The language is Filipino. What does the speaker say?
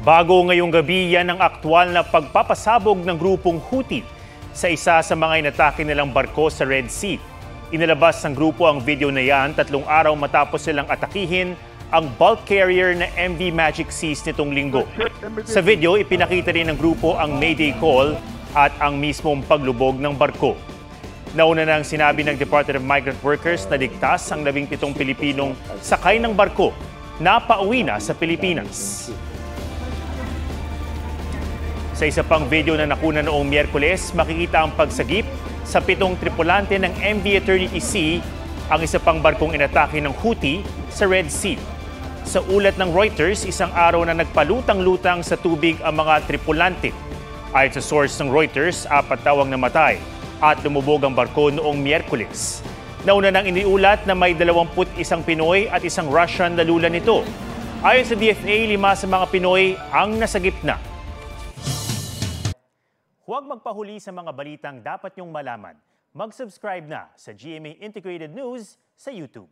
Bago ngayong gabi, yan ang aktwal na pagpapasabog ng grupong Houthi sa isa sa mga inatake nilang barko sa Red Sea. Inilabas ng grupo ang video na yan 3 araw matapos silang atakihin ang bulk carrier na MV Magic Seas nitong linggo. Sa video, ipinakita rin ng grupo ang Mayday call at ang mismong paglubog ng barko. Nauna nang sinabi ng Department of Migrant Workers na ligtas ang 17 Pilipinong sakay ng barko na pauwi na sa Pilipinas. Sa isa pang video na nakuna noong Miyerkules, makikita ang pagsagip sa 7 tripulante ng MV Eternity Sea, ang isa pang barkong inatake ng Houthi sa Red Sea. Sa ulat ng Reuters, isang araw na nagpalutang-lutang sa tubig ang mga tripulante. Ayon sa source ng Reuters, 4 tawang namatay at lumubog ang barko noong Miyerkules. Nauna nang iniulat na may 21 Pinoy at 1 Russian na lula nito. Ayon sa DFA, 5 sa mga Pinoy ang nasagip na. Huwag magpahuli sa mga balitang dapat niyong malaman. Mag-subscribe na sa GMA Integrated News sa YouTube.